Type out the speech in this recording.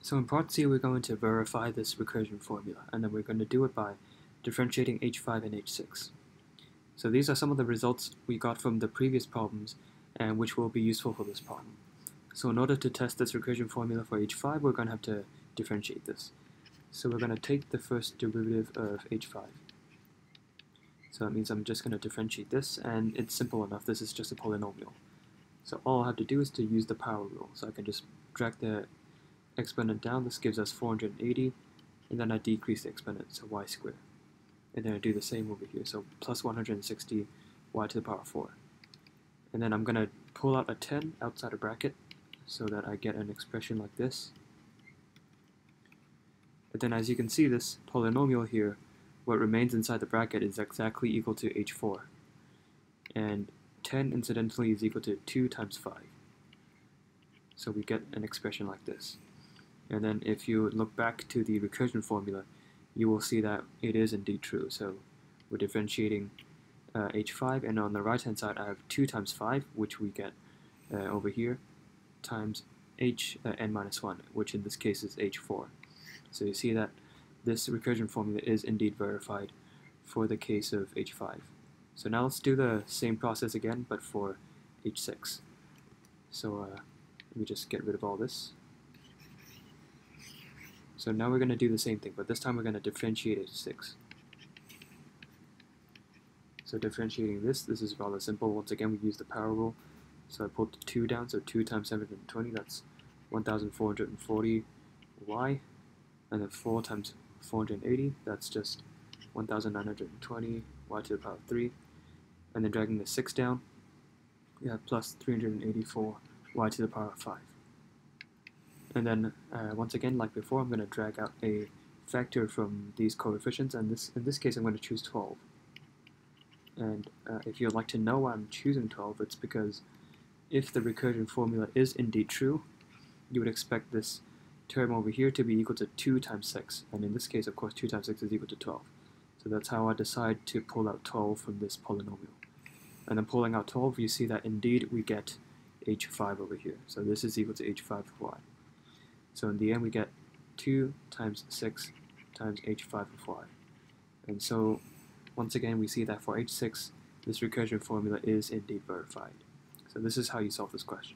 So in part C, we're going to verify this recursion formula, and then we're going to do it by differentiating h5 and h6. So these are some of the results we got from the previous problems, and which will be useful for this problem. So in order to test this recursion formula for h5, we're going to have to differentiate this. So we're going to take the first derivative of h5. So that means I'm just going to differentiate this, and it's simple enough. This is just a polynomial. So all I have to do is to use the power rule. So I can just drag the exponent down. This gives us 480, and then I decrease the exponent, so y squared. And then I do the same over here, so plus 160 y to the power 4. And then I'm going to pull out a 10 outside a bracket so that I get an expression like this. And then as you can see, this polynomial here, what remains inside the bracket is exactly equal to h4. And 10 incidentally is equal to 2 times 5. So we get an expression like this. And then if you look back to the recursion formula, you will see that it is indeed true. So we're differentiating h5, and on the right hand side I have 2 times 5, which we get over here, times n minus 1, which in this case is h4. So you see that this recursion formula is indeed verified for the case of h5. So now let's do the same process again, but for h6. So let me just get rid of all this. So now we're going to do the same thing, but this time we're going to differentiate h6. So differentiating this is rather simple. Once again, we use the power rule. So I pulled the 2 down, so 2 times 720, that's 1,440 y. And then 4 times 480, that's just 1,920 y to the power 3. And then dragging the 6 down, we have plus 384 y to the power 5. And then once again, like before, I'm going to drag out a factor from these coefficients, and in this case I'm going to choose 12. And if you'd like to know why I'm choosing 12, it's because if the recursion formula is indeed true, you would expect this term over here to be equal to 2 times 6, and in this case, of course, 2 times 6 is equal to 12. So that's how I decide to pull out 12 from this polynomial. And then pulling out 12, you see that indeed we get h5 over here. So this is equal to h5 of y. So in the end, we get 2 times 6 times h5 of y. And so once again, we see that for h6, this recursion formula is indeed verified. So this is how you solve this question.